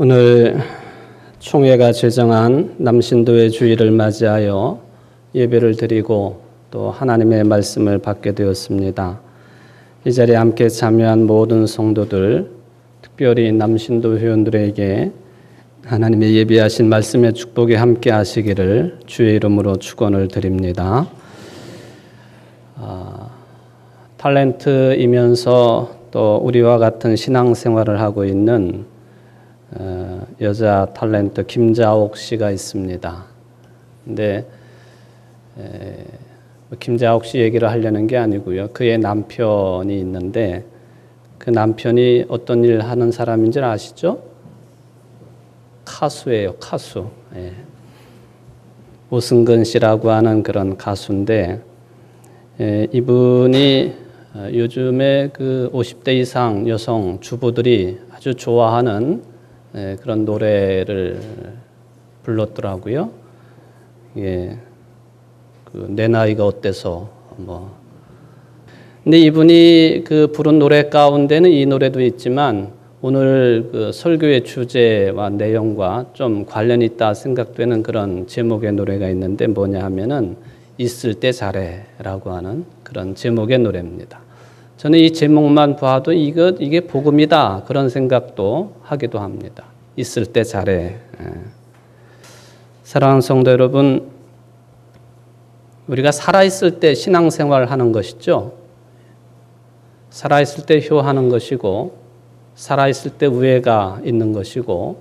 오늘 총회가 제정한 남신도의 주일을 맞이하여 예배를 드리고 또 하나님의 말씀을 받게 되었습니다. 이 자리에 함께 참여한 모든 성도들, 특별히 남신도 회원들에게 하나님의 예비하신 말씀의 축복에 함께 하시기를 주의 이름으로 축원을 드립니다. 탤런트이면서 또 우리와 같은 신앙생활을 하고 있는 여자 탤런트 김자옥 씨가 있습니다. 근데 김자옥 씨 얘기를 하려는 게 아니고요. 그의 남편이 있는데 그 남편이 어떤 일 하는 사람인 줄 아시죠? 가수예요, 가수. 오승근 씨라고 하는 그런 가수인데 이분이 요즘에 그 50대 이상 여성 주부들이 아주 좋아하는 그런 노래를 불렀더라고요. 내 나이가 어때서 근데 이분이 그 부른 노래 가운데는 이 노래도 있지만 오늘 그 설교의 주제와 내용과 좀 관련이 있다 생각되는 그런 제목의 노래가 있는데 뭐냐 하면은 있을 때 잘해라고 하는 그런 제목의 노래입니다. 저는 이 제목만 봐도 이게 복음이다 그런 생각도 하기도 합니다. 있을 때 잘해. 사랑하는 성도 여러분, 우리가 살아있을 때 신앙생활 하는 것이죠. 살아있을 때 효하는 것이고 살아있을 때 우애가 있는 것이고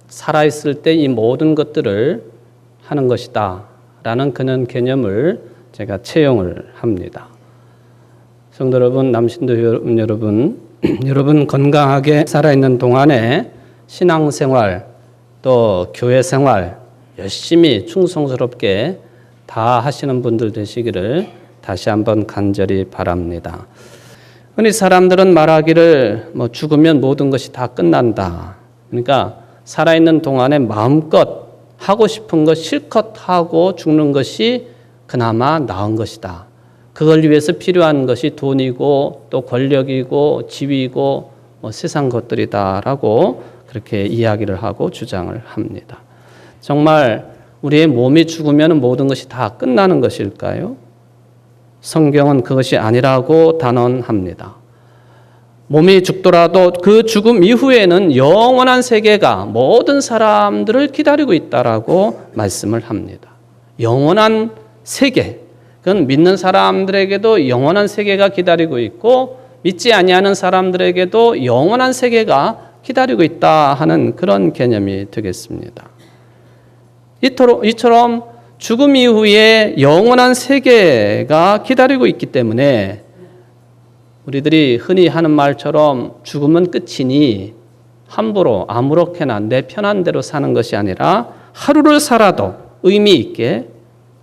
살아있을 때 이 모든 것들을 하는 것이다 라는 그런 개념을 제가 채용을 합니다. 성도 여러분, 남신도 여러분, 여러분 건강하게 살아있는 동안에 신앙생활 또 교회생활 열심히 충성스럽게 다 하시는 분들 되시기를 다시 한번 간절히 바랍니다. 흔히 사람들은 말하기를 죽으면 모든 것이 다 끝난다. 그러니까 살아있는 동안에 마음껏 하고 싶은 것 실컷 하고 죽는 것이 그나마 나은 것이다. 그걸 위해서 필요한 것이 돈이고 또 권력이고 지위고 세상 것들이다라고 그렇게 이야기를 하고 주장을 합니다. 정말 우리의 몸이 죽으면 모든 것이 다 끝나는 것일까요? 성경은 그것이 아니라고 단언합니다. 몸이 죽더라도 그 죽음 이후에는 영원한 세계가 모든 사람들을 기다리고 있다라고 말씀을 합니다. 영원한 세계, 그건 믿는 사람들에게도 영원한 세계가 기다리고 있고 믿지 아니하는 사람들에게도 영원한 세계가 기다리고 있다 하는 그런 개념이 되겠습니다. 이처럼 죽음 이후에 영원한 세계가 기다리고 있기 때문에 우리들이 흔히 하는 말처럼 죽음은 끝이니 함부로 아무렇게나 내 편한 대로 사는 것이 아니라 하루를 살아도 의미 있게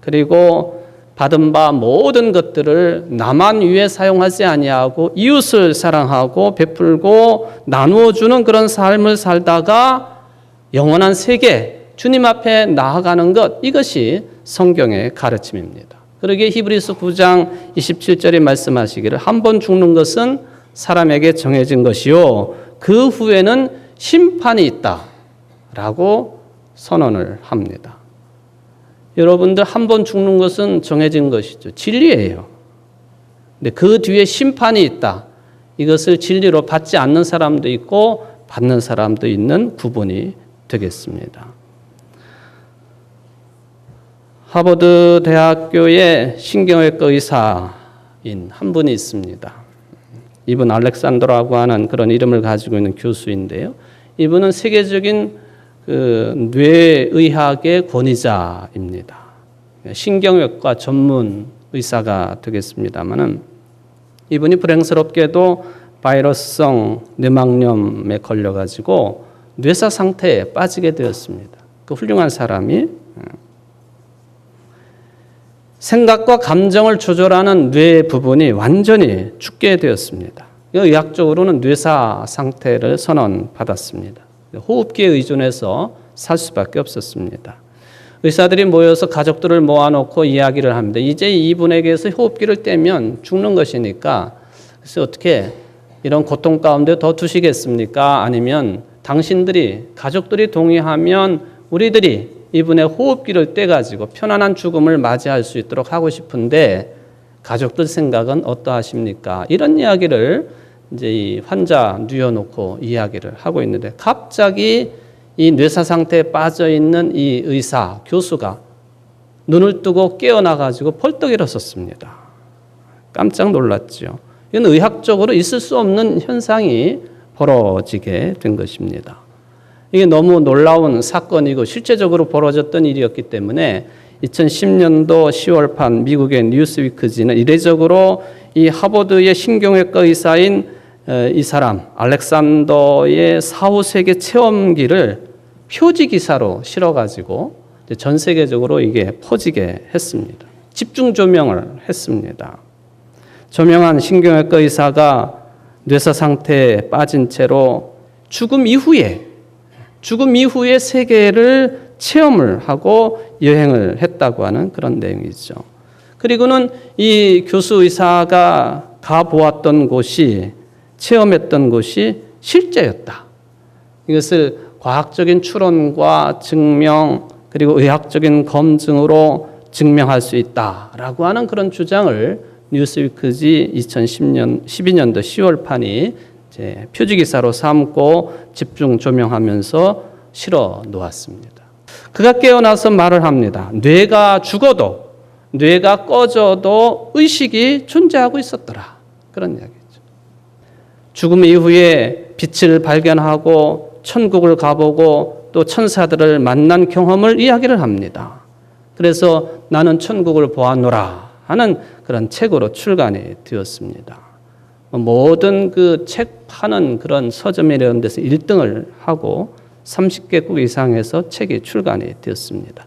그리고 받은 바 모든 것들을 나만 위해 사용하지 아니하고 이웃을 사랑하고 베풀고 나누어주는 그런 삶을 살다가 영원한 세계 주님 앞에 나아가는 것, 이것이 성경의 가르침입니다. 그러기에 히브리서 9장 27절에 말씀하시기를 한 번 죽는 것은 사람에게 정해진 것이요 그 후에는 심판이 있다라고 선언을 합니다. 여러분들 한 번 죽는 것은 정해진 것이죠. 진리예요. 근데 그 뒤에 심판이 있다. 이것을 진리로 받지 않는 사람도 있고 받는 사람도 있는 구분이 되겠습니다. 하버드 대학교의 신경외과 의사인 한 분이 있습니다. 이분 알렉산더라고 하는 그런 이름을 가지고 있는 교수인데요. 이분은 세계적인 뇌의학의 권위자입니다. 신경외과 전문 의사가 되겠습니다만은 이분이 불행스럽게도 바이러스성 뇌막염에 걸려가지고 뇌사 상태에 빠지게 되었습니다. 그 훌륭한 사람이 생각과 감정을 조절하는 뇌 부분이 완전히 죽게 되었습니다. 의학적으로는 뇌사 상태를 선언받았습니다. 호흡기에 의존해서 살 수밖에 없었습니다. 의사들이 모여서 가족들을 모아놓고 이야기를 합니다. 이제 이분에게서 호흡기를 떼면 죽는 것이니까 그래서 어떻게 이런 고통 가운데 더 두시겠습니까? 아니면 당신들이 가족들이 동의하면 우리들이 이분의 호흡기를 떼가지고 편안한 죽음을 맞이할 수 있도록 하고 싶은데 가족들 생각은 어떠하십니까? 이런 이야기를 이제 이 환자 뉘어놓고 이야기를 하고 있는데 갑자기 이 뇌사 상태에 빠져 있는 이 의사 교수가 눈을 뜨고 깨어나가지고 벌떡 일어섰습니다. 깜짝 놀랐죠. 이건 의학적으로 있을 수 없는 현상이 벌어지게 된 것입니다. 이게 너무 놀라운 사건이고 실제적으로 벌어졌던 일이었기 때문에 2010년도 10월판 미국의 뉴스위크지는 이례적으로 이 하버드의 신경외과 의사인 이 사람 알렉산더의 4, 5세계 체험기를 표지 기사로 실어가지고 전 세계적으로 이게 퍼지게 했습니다. 집중 조명을 했습니다. 조명한 신경외과 의사가 뇌사 상태에 빠진 채로 죽음 이후에 세계를 체험을 하고 여행을 했다고 하는 그런 내용이죠. 그리고는 이 교수 의사가 가보았던 곳이 체험했던 곳이 실제였다. 이것을 과학적인 추론과 증명 그리고 의학적인 검증으로 증명할 수 있다라고 하는 그런 주장을 뉴스위크지 2012년도 10월판이 이제 표지기사로 삼고 집중 조명하면서 실어 놓았습니다. 그가 깨어나서 말을 합니다. 뇌가 죽어도, 뇌가 꺼져도 의식이 존재하고 있었더라. 그런 이야기죠. 죽음 이후에 빛을 발견하고 천국을 가보고 또 천사들을 만난 경험을 이야기를 합니다. 그래서 나는 천국을 보았노라 하는 그런 책으로 출간이 되었습니다. 모든 그 책 파는 그런 서점에 이런 데서 1등을 하고 30개국 이상에서 책이 출간이 되었습니다.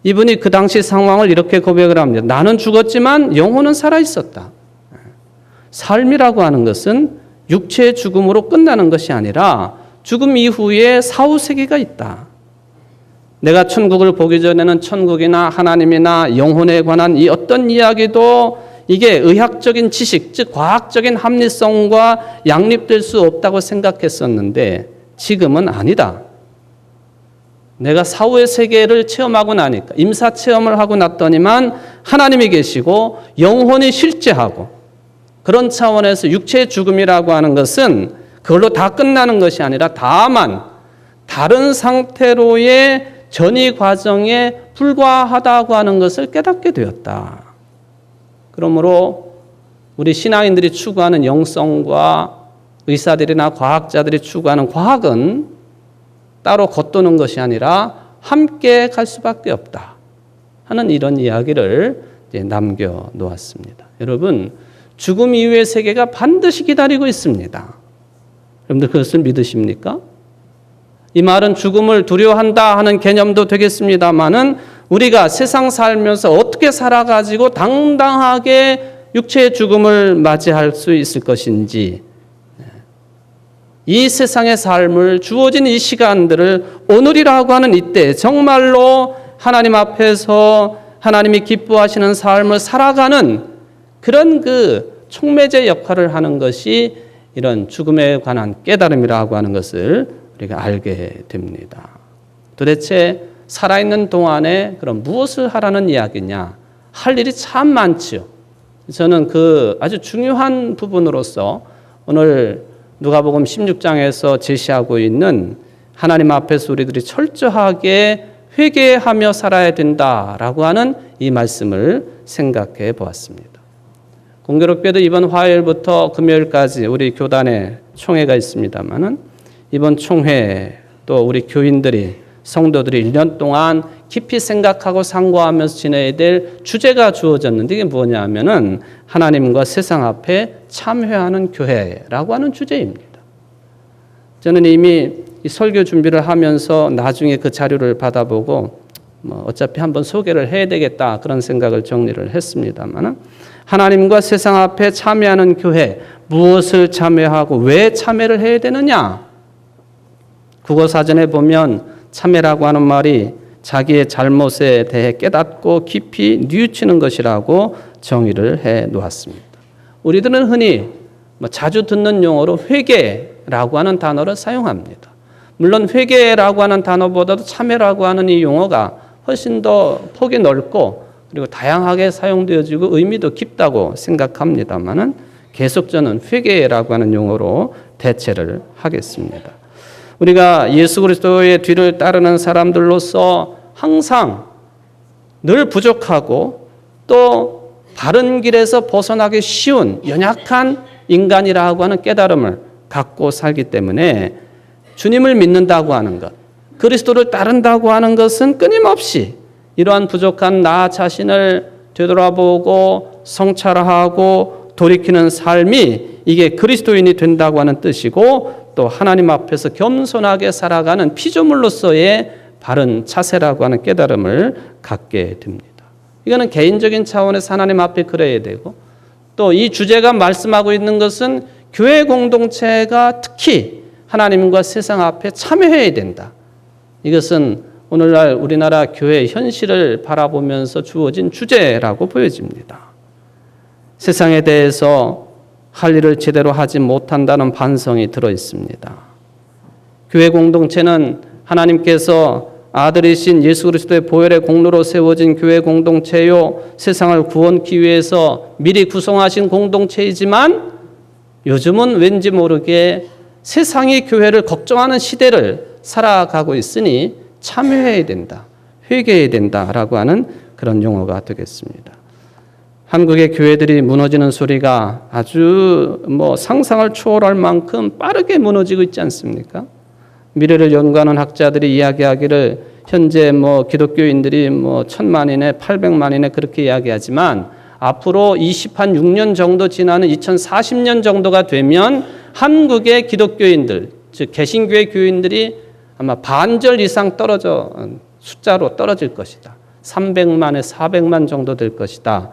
이분이 그 당시 상황을 이렇게 고백을 합니다. 나는 죽었지만 영혼은 살아있었다. 삶이라고 하는 것은 육체의 죽음으로 끝나는 것이 아니라 죽음 이후에 사후세계가 있다. 내가 천국을 보기 전에는 천국이나 하나님이나 영혼에 관한 이 어떤 이야기도 이게 의학적인 지식, 즉 과학적인 합리성과 양립될 수 없다고 생각했었는데 지금은 아니다. 내가 사후의 세계를 체험하고 나니까 임사 체험을 하고 났더니만 하나님이 계시고 영혼이 실제하고 그런 차원에서 육체의 죽음이라고 하는 것은 그걸로 다 끝나는 것이 아니라 다만 다른 상태로의 전이 과정에 불과하다고 하는 것을 깨닫게 되었다. 그러므로 우리 신앙인들이 추구하는 영성과 의사들이나 과학자들이 추구하는 과학은 따로 겉도는 것이 아니라 함께 갈 수밖에 없다 하는 이런 이야기를 이제 남겨놓았습니다. 여러분, 죽음 이후의 세계가 반드시 기다리고 있습니다. 여러분들 그것을 믿으십니까? 이 말은 죽음을 두려워한다 하는 개념도 되겠습니다만은 우리가 세상 살면서 어떻게 살아가지고 당당하게 육체의 죽음을 맞이할 수 있을 것인지 이 세상의 삶을 주어진 이 시간들을 오늘이라고 하는 이때 정말로 하나님 앞에서 하나님이 기뻐하시는 삶을 살아가는 그런 그 촉매제 역할을 하는 것이 이런 죽음에 관한 깨달음이라고 하는 것을 우리가 알게 됩니다. 도대체 살아있는 동안에 그럼 무엇을 하라는 이야기냐? 할 일이 참 많지요. 저는 그 아주 중요한 부분으로서 오늘 누가복음 16장에서 제시하고 있는 하나님 앞에서 우리들이 철저하게 회개하며 살아야 된다라고 하는 이 말씀을 생각해 보았습니다. 공교롭게도 이번 화요일부터 금요일까지 우리 교단에 총회가 있습니다만은 이번 총회 또 우리 교인들이 성도들이 1년 동안 깊이 생각하고 상고하면서 지내야 될 주제가 주어졌는데 이게 뭐냐 하면은 하나님과 세상 앞에 참회하는 교회라고 하는 주제입니다. 저는 이미 이 설교 준비를 하면서 나중에 그 자료를 받아보고 어차피 한번 소개를 해야 되겠다 그런 생각을 정리를 했습니다만 하나님과 세상 앞에 참회하는 교회, 무엇을 참회하고 왜 참회를 해야 되느냐? 국어사전에 보면 참회라고 하는 말이 자기의 잘못에 대해 깨닫고 깊이 뉘우치는 것이라고 정의를 해 놓았습니다. 우리들은 흔히 자주 듣는 용어로 회개라고 하는 단어를 사용합니다. 물론 회개라고 하는 단어보다도 참회라고 하는 이 용어가 훨씬 더 폭이 넓고 그리고 다양하게 사용되어지고 의미도 깊다고 생각합니다만은 계속 저는 회개라고 하는 용어로 대체를 하겠습니다. 우리가 예수 그리스도의 뒤를 따르는 사람들로서 항상 늘 부족하고 또 바른 길에서 벗어나기 쉬운 연약한 인간이라고 하는 깨달음을 갖고 살기 때문에 주님을 믿는다고 하는 것, 그리스도를 따른다고 하는 것은 끊임없이 이러한 부족한 나 자신을 되돌아보고 성찰하고 돌이키는 삶이 이게 그리스도인이 된다고 하는 뜻이고 또 하나님 앞에서 겸손하게 살아가는 피조물로서의 바른 자세라고 하는 깨달음을 갖게 됩니다. 이거는 개인적인 차원에서 하나님 앞에 그래야 되고 또 이 주제가 말씀하고 있는 것은 교회 공동체가 특히 하나님과 세상 앞에 참여해야 된다. 이것은 오늘날 우리나라 교회의 현실을 바라보면서 주어진 주제라고 보여집니다. 세상에 대해서 할 일을 제대로 하지 못한다는 반성이 들어 있습니다. 교회 공동체는 하나님께서 아들이신 예수 그리스도의 보혈의 공로로 세워진 교회 공동체요, 세상을 구원하기 위해서 미리 구성하신 공동체이지만 요즘은 왠지 모르게 세상이 교회를 걱정하는 시대를 살아가고 있으니 참여해야 된다, 회개해야 된다라고 하는 그런 용어가 되겠습니다. 한국의 교회들이 무너지는 소리가 아주 상상을 초월할 만큼 빠르게 무너지고 있지 않습니까? 미래를 연구하는 학자들이 이야기하기를 현재 기독교인들이 1000만이네 800만이네 그렇게 이야기하지만 앞으로 6년 정도 지나는 2040년 정도가 되면 한국의 기독교인들, 즉 개신교회 교인들이 아마 반절 이상 숫자로 떨어질 것이다. 300만에 400만 정도 될 것이다.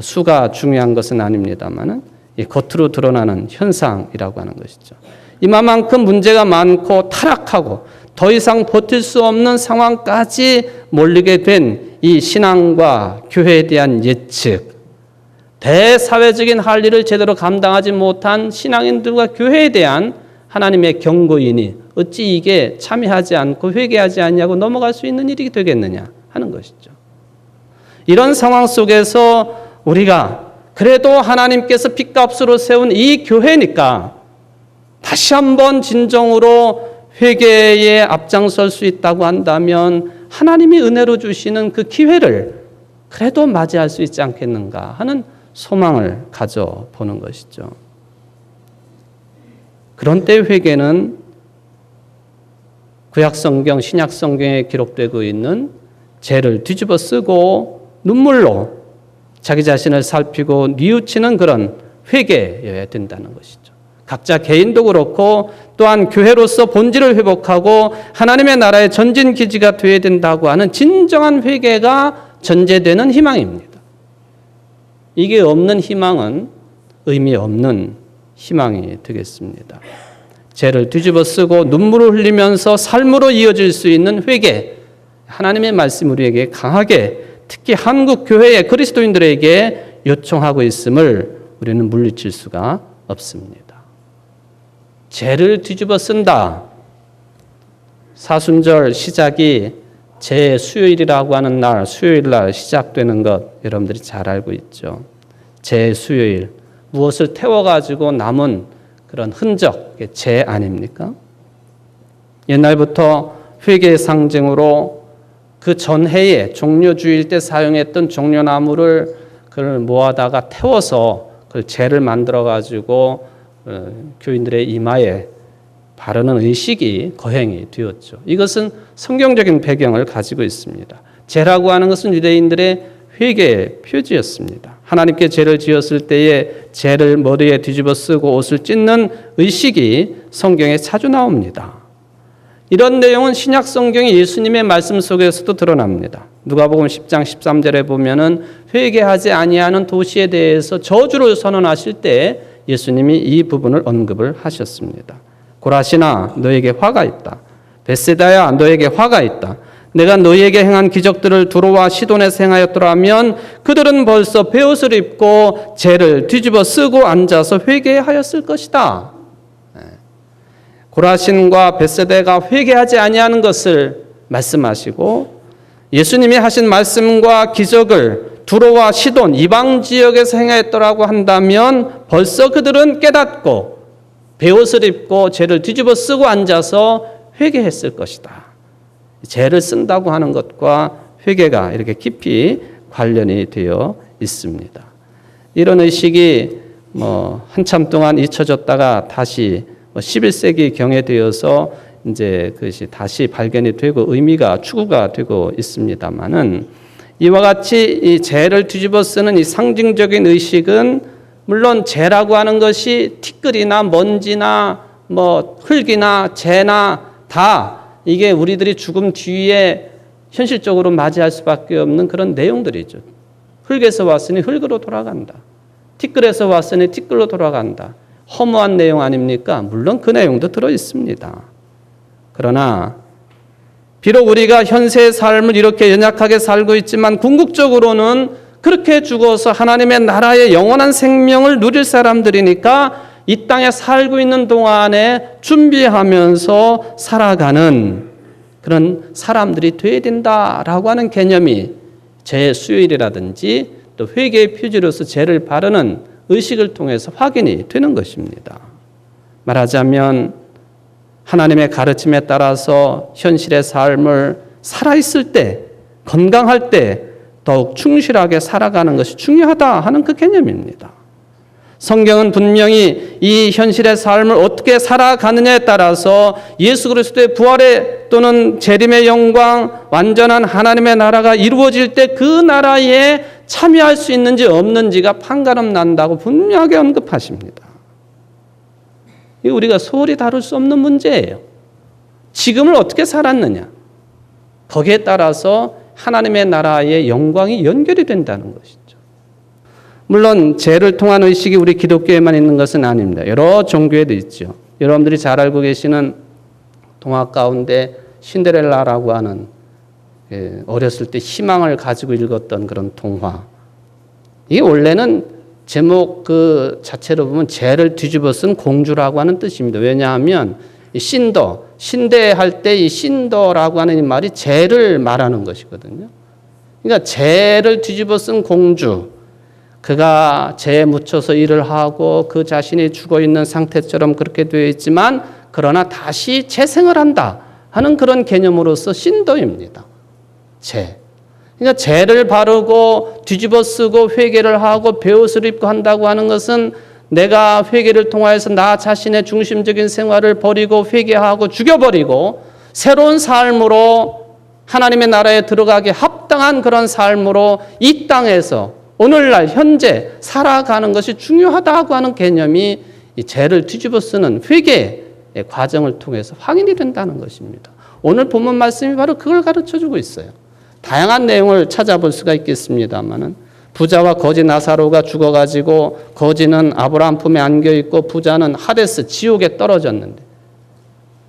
수가 중요한 것은 아닙니다만은 겉으로 드러나는 현상이라고 하는 것이죠. 이만큼 문제가 많고 타락하고 더 이상 버틸 수 없는 상황까지 몰리게 된 이 신앙과 교회에 대한 예측, 대사회적인 할 일을 제대로 감당하지 못한 신앙인들과 교회에 대한 하나님의 경고이니 어찌 이게 참여하지 않고 회개하지 않냐고 넘어갈 수 있는 일이 되겠느냐 하는 것이죠. 이런 상황 속에서 우리가 그래도 하나님께서 핏값으로 세운 이 교회니까 다시 한번 진정으로 회개에 앞장설 수 있다고 한다면 하나님이 은혜로 주시는 그 기회를 그래도 맞이할 수 있지 않겠는가 하는 소망을 가져보는 것이죠. 그런 때 회개는 구약성경, 신약성경에 기록되고 있는 죄를 뒤집어 쓰고 눈물로 자기 자신을 살피고 뉘우치는 그런 회개여야 된다는 것이죠. 각자 개인도 그렇고 또한 교회로서 본질을 회복하고 하나님의 나라의 전진 기지가 되어야 된다고 하는 진정한 회개가 전제되는 희망입니다. 이게 없는 희망은 의미 없는 희망이 되겠습니다. 죄를 뒤집어 쓰고 눈물을 흘리면서 삶으로 이어질 수 있는 회개, 하나님의 말씀 우리에게 강하게 특히 한국 교회의 그리스도인들에게 요청하고 있음을 우리는 물리칠 수가 없습니다. 죄를 뒤집어 쓴다. 사순절 시작이 제수요일이라고 하는 날, 수요일 날 시작되는 것 여러분들이 잘 알고 있죠. 제수요일, 무엇을 태워가지고 남은 그런 흔적, 죄 아닙니까? 옛날부터 회개의 상징으로 그 전해에 종려주일 때 사용했던 종려나무를 그걸 모아다가 태워서 그 재를 만들어가지고 교인들의 이마에 바르는 의식이 거행이 되었죠. 이것은 성경적인 배경을 가지고 있습니다. 죄라고 하는 것은 유대인들의 회개의 표지였습니다. 하나님께 죄를 지었을 때에 죄를 머리에 뒤집어 쓰고 옷을 찢는 의식이 성경에 자주 나옵니다. 이런 내용은 신약 성경의 예수님의 말씀 속에서도 드러납니다. 누가복음 10장 13절에 보면은 회개하지 아니하는 도시에 대해서 저주를 선언하실 때 예수님이 이 부분을 언급을 하셨습니다. 고라시나 너에게 화가 있다. 벳세다야 너에게 화가 있다. 내가 너희에게 행한 기적들을 두로와 시돈에서 행하였더라면 그들은 벌써 베옷을 입고 죄를 뒤집어 쓰고 앉아서 회개하였을 것이다. 고라신과 벳세다가 회개하지 아니하는 것을 말씀하시고 예수님이 하신 말씀과 기적을 두로와 시돈 이방 지역에서 행했더라고 한다면 벌써 그들은 깨닫고 베옷을 입고 죄를 뒤집어 쓰고 앉아서 회개했을 것이다. 죄를 쓴다고 하는 것과 회개가 이렇게 깊이 관련이 되어 있습니다. 이런 의식이 한참 동안 잊혀졌다가 다시 11세기 경에 되어서 이제 그것이 다시 발견이 되고 의미가 추구가 되고 있습니다만은 이와 같이 이 죄를 뒤집어 쓰는 이 상징적인 의식은 물론 죄라고 하는 것이 티끌이나 먼지나 흙이나 재나 다 이게 우리들이 죽음 뒤에 현실적으로 맞이할 수밖에 없는 그런 내용들이죠. 흙에서 왔으니 흙으로 돌아간다. 티끌에서 왔으니 티끌로 돌아간다. 허무한 내용 아닙니까? 물론 그 내용도 들어 있습니다. 그러나 비록 우리가 현세의 삶을 이렇게 연약하게 살고 있지만 궁극적으로는 그렇게 죽어서 하나님의 나라의 영원한 생명을 누릴 사람들이니까 이 땅에 살고 있는 동안에 준비하면서 살아가는 그런 사람들이 되어야 된다라고 하는 개념이 죄 수요일이라든지 또 회개의 표지로서 죄를 바르는 의식을 통해서 확인이 되는 것입니다. 말하자면 하나님의 가르침에 따라서 현실의 삶을 살아있을 때, 건강할 때 더욱 충실하게 살아가는 것이 중요하다 하는 그 개념입니다. 성경은 분명히 이 현실의 삶을 어떻게 살아가느냐에 따라서 예수 그리스도의 부활의 또는 재림의 영광, 완전한 하나님의 나라가 이루어질 때 그 나라에 참여할 수 있는지 없는지가 판가름 난다고 분명하게 언급하십니다. 이거 우리가 소홀히 다룰 수 없는 문제예요. 지금을 어떻게 살았느냐. 거기에 따라서 하나님의 나라의 영광이 연결이 된다는 것이죠. 물론 죄를 통한 의식이 우리 기독교에만 있는 것은 아닙니다. 여러 종교에도 있죠. 여러분들이 잘 알고 계시는 동화 가운데 신데렐라라고 하는 어렸을 때 희망을 가지고 읽었던 그런 동화. 이게 원래는 제목 그 자체로 보면 죄를 뒤집어 쓴 공주라고 하는 뜻입니다. 왜냐하면 신대할 때 이 신더라고 하는 이 말이 죄를 말하는 것이거든요. 그러니까 죄를 뒤집어 쓴 공주, 그가 죄에 묻혀서 일을 하고 그 자신이 죽어 있는 상태처럼 그렇게 되어 있지만 그러나 다시 재생을 한다 하는 그런 개념으로서 신더입니다. 죄. 그러니까 죄를 바르고 뒤집어 쓰고 회개를 하고 베옷을 입고 한다고 하는 것은 내가 회개를 통하여서 나 자신의 중심적인 생활을 버리고 회개하고 죽여버리고 새로운 삶으로 하나님의 나라에 들어가기 합당한 그런 삶으로 이 땅에서 오늘날 현재 살아가는 것이 중요하다고 하는 개념이 이 죄를 뒤집어 쓰는 회개의 과정을 통해서 확인이 된다는 것입니다. 오늘 본문 말씀이 바로 그걸 가르쳐주고 있어요. 다양한 내용을 찾아볼 수가 있겠습니다만은 부자와 거지 나사로가 죽어가지고 거지는 아브라함 품에 안겨있고 부자는 하데스 지옥에 떨어졌는데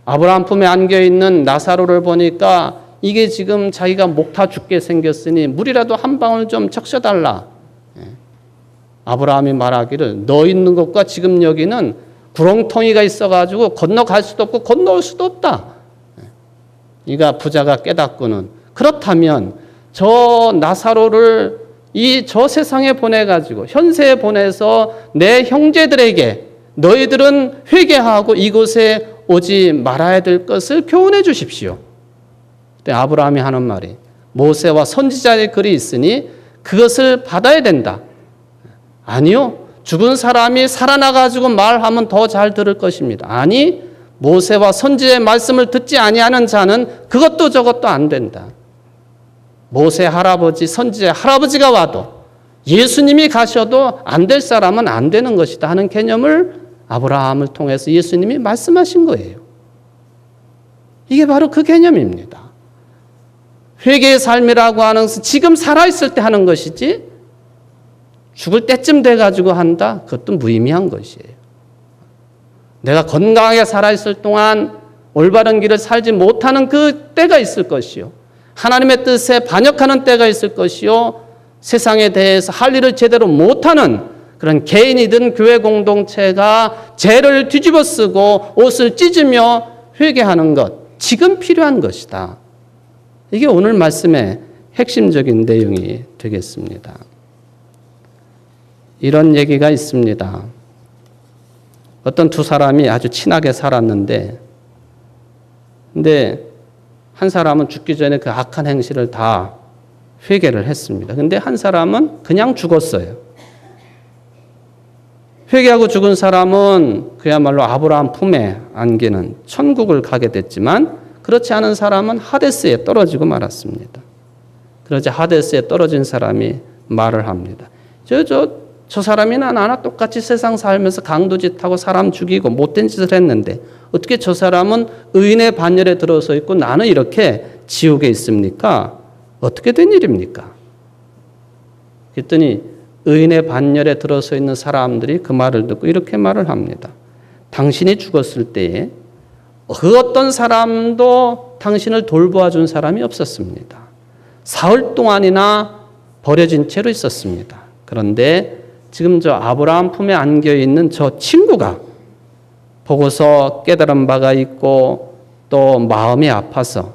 아브라함 품에 안겨있는 나사로를 보니까 이게 지금 자기가 목 타 죽게 생겼으니 물이라도 한 방울 좀 적셔달라. 아브라함이 말하기를 너 있는 곳과 지금 여기는 구렁텅이가 있어가지고 건너갈 수도 없고 건너올 수도 없다. 이가 부자가 깨닫고는 그렇다면 저 나사로를 저 세상에 보내가지고 현세에 보내서 내 형제들에게 너희들은 회개하고 이곳에 오지 말아야 될 것을 교훈해 주십시오. 그때 아브라함이 하는 말이 모세와 선지자의 글이 있으니 그것을 받아야 된다. 아니요. 죽은 사람이 살아나가지고 말하면 더 잘 들을 것입니다. 아니, 모세와 선지자의 말씀을 듣지 아니하는 자는 그것도 저것도 안 된다. 모세 할아버지, 선지자 할아버지가 와도 예수님이 가셔도 안 될 사람은 안 되는 것이다 하는 개념을 아브라함을 통해서 예수님이 말씀하신 거예요. 이게 바로 그 개념입니다. 회개의 삶이라고 하는 것은 지금 살아있을 때 하는 것이지 죽을 때쯤 돼가지고 한다? 그것도 무의미한 것이에요. 내가 건강하게 살아있을 동안 올바른 길을 살지 못하는 그 때가 있을 것이요. 하나님의 뜻에 반역하는 때가 있을 것이요. 세상에 대해서 할 일을 제대로 못하는 그런 개인이든 교회 공동체가 죄를 뒤집어 쓰고 옷을 찢으며 회개하는 것, 지금 필요한 것이다. 이게 오늘 말씀의 핵심적인 내용이 되겠습니다. 이런 얘기가 있습니다. 어떤 두 사람이 아주 친하게 살았는데, 근데 한 사람은 죽기 전에 그 악한 행실을 다 회개를 했습니다. 근데 한 사람은 그냥 죽었어요. 회개하고 죽은 사람은 그야말로 아브라함 품에 안기는 천국을 가게 됐지만, 그렇지 않은 사람은 하데스에 떨어지고 말았습니다. 그러자 하데스에 떨어진 사람이 말을 합니다. 저 사람이나 나나 똑같이 세상 살면서 강도짓하고 사람 죽이고 못된 짓을 했는데 어떻게 저 사람은 의인의 반열에 들어서 있고 나는 이렇게 지옥에 있습니까? 어떻게 된 일입니까? 그랬더니 의인의 반열에 들어서 있는 사람들이 그 말을 듣고 이렇게 말을 합니다. 당신이 죽었을 때에 그 어떤 사람도 당신을 돌보아 준 사람이 없었습니다. 사흘 동안이나 버려진 채로 있었습니다. 그런데 지금 저 아브라함 품에 안겨 있는 저 친구가 보고서 깨달은 바가 있고 또 마음이 아파서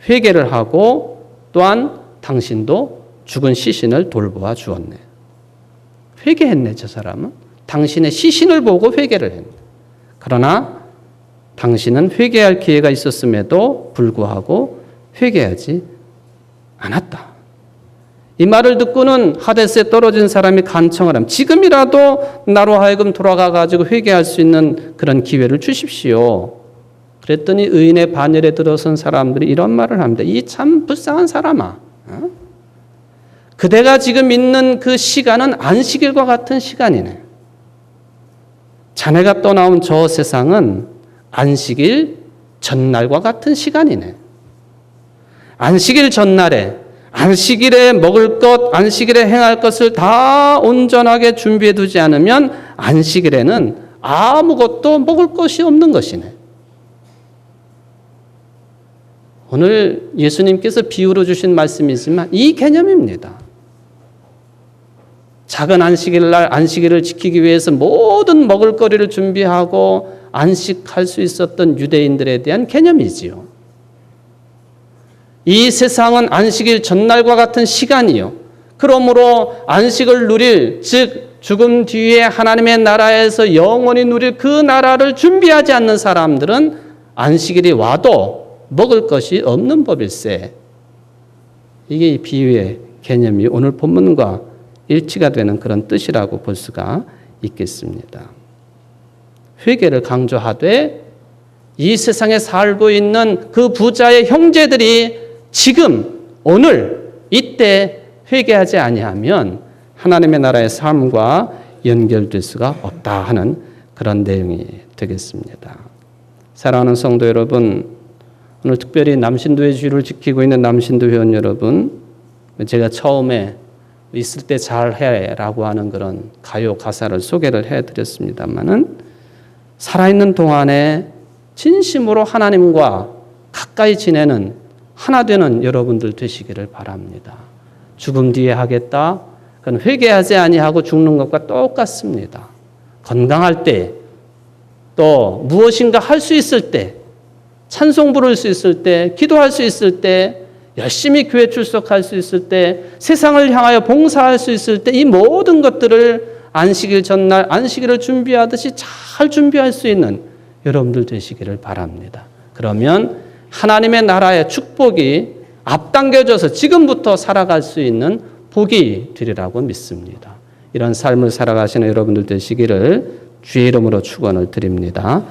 회개를 하고 또한 당신도 죽은 시신을 돌보아 주었네. 회개했네, 저 사람은. 당신의 시신을 보고 회개를 했네. 그러나 당신은 회개할 기회가 있었음에도 불구하고 회개하지 않았다. 이 말을 듣고는 하데스에 떨어진 사람이 간청을 합니다. 지금이라도 나로 하여금 돌아가 가지고 회개할 수 있는 그런 기회를 주십시오. 그랬더니 의인의 반열에 들어선 사람들이 이런 말을 합니다. 이 참 불쌍한 사람아. 그대가 지금 있는 그 시간은 안식일과 같은 시간이네. 자네가 떠나온 저 세상은 안식일 전날과 같은 시간이네. 안식일 전날에 안식일에 먹을 것, 안식일에 행할 것을 다 온전하게 준비해 두지 않으면 안식일에는 아무것도 먹을 것이 없는 것이네. 오늘 예수님께서 비유로 주신 말씀이지만 이 개념입니다. 작은 안식일 날 안식일을 지키기 위해서 모든 먹을 거리를 준비하고 안식할 수 있었던 유대인들에 대한 개념이지요. 이 세상은 안식일 전날과 같은 시간이요. 그러므로 안식을 누릴, 즉 죽음 뒤에 하나님의 나라에서 영원히 누릴 그 나라를 준비하지 않는 사람들은 안식일이 와도 먹을 것이 없는 법일세. 이게 이 비유의 개념이 오늘 본문과 일치가 되는 그런 뜻이라고 볼 수가 있겠습니다. 회개를 강조하되 이 세상에 살고 있는 그 부자의 형제들이 지금 오늘 이때 회개하지 아니하면 하나님의 나라의 삶과 연결될 수가 없다 하는 그런 내용이 되겠습니다. 사랑하는 성도 여러분, 오늘 특별히 남신도의 주의를 지키고 있는 남신도 회원 여러분, 제가 처음에 있을 때 잘해라고 하는 그런 가요 가사를 소개를 해드렸습니다만은 살아있는 동안에 진심으로 하나님과 가까이 지내는 하나 되는 여러분들 되시기를 바랍니다. 죽음 뒤에 하겠다. 그건 회개하지 아니하고 죽는 것과 똑같습니다. 건강할 때, 또 무엇인가 할 수 있을 때, 찬송 부를 수 있을 때, 기도할 수 있을 때, 열심히 교회 출석할 수 있을 때, 세상을 향하여 봉사할 수 있을 때, 이 모든 것들을 안식일 전날 안식일을 준비하듯이 잘 준비할 수 있는 여러분들 되시기를 바랍니다. 그러면 하나님의 나라의 축복이 앞당겨져서 지금부터 살아갈 수 있는 복이 되리라고 믿습니다. 이런 삶을 살아가시는 여러분들 되시기를 주의 이름으로 축원을 드립니다.